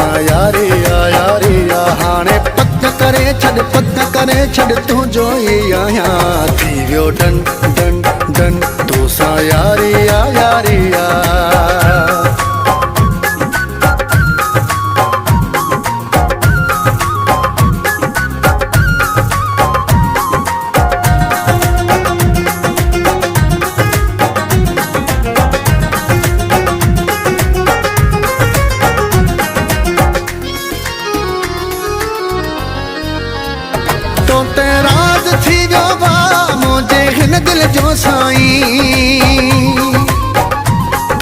तोसां यारी आ हाणे पत करे छॾ तुंहिंजो ई आहियां थी वियो डन डन डन तोसां यारी आ राज थी वियो बा मुंहिंजे हिन दिल जो साईं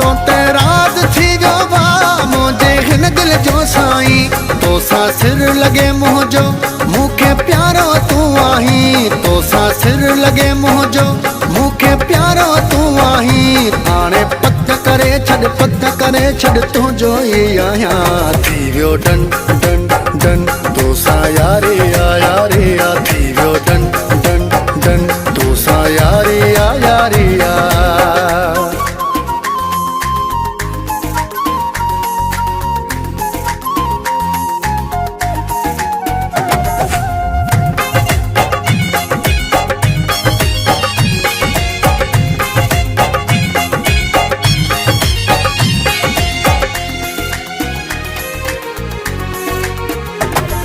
तो ते राज थी वियो बा मुंहिंजे हिन दिल जो साईं तोसां सिर लॻे मुंहिंजो मूंखे प्यारो तूं आहीं तोसां सिर लॻे मुंहिंजो मूंखे प्यारो तूं आहीं हाणे पत करे छॾ तुंहिंजो ई आहियां थी वियो डन डन डन तोसां यारी आ थी वियो डन डन डन तोसां यारी आ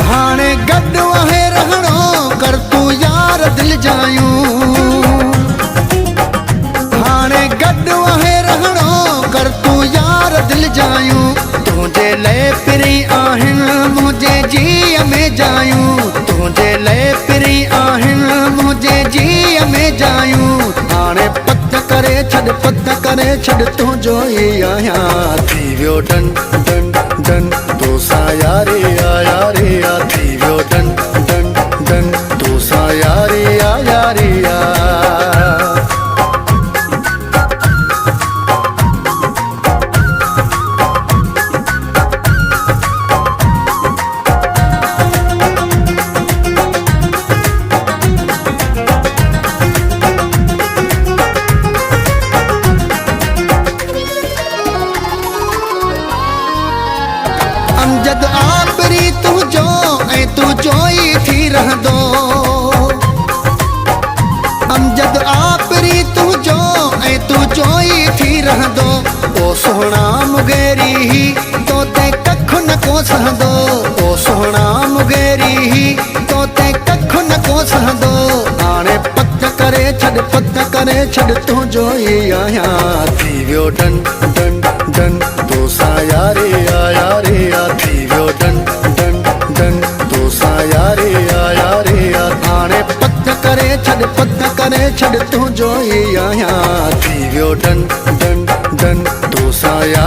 हाणे गॾु आहे रहणो कर तूं यार दिल जायूं हाणे गॾु आहे रहणो कर तूं यार दिल जायूं तुंहिंजे लाइ पिरी आहिनि मुंहिंजे जीअ में जायूं तुंहिंजे लाइ पिरी आहिनि मुंहिंजे जीअ में जायूं हाणे पत करे छॾ तुंहिंजो ई आहियां थी वियो डन डन डन तोसां यारी आ थी वियो डन डन डन तोसां यारी आ अमजद आबरी तुंहिंजो ऐं तुंहिंजो ई थी रहंदो अमजद आबरी तुंहिंजो ऐं तुंहिंजो ई थी रहंदो ओ सोहणा मुगेरी ही तो ते कख न कोसंदो ओ सोहणा मुगेरी ही तो ते कख न कोसंदो हाणे पत करे छॾ तुंहिंजो ई आहियां थी वियो डन डन डन तोसां यारी आ थी वियो डन डन डन तोसां यारी आ हाणे पत करे छॾ तुंहिंजो ई आहियां थी वियो डन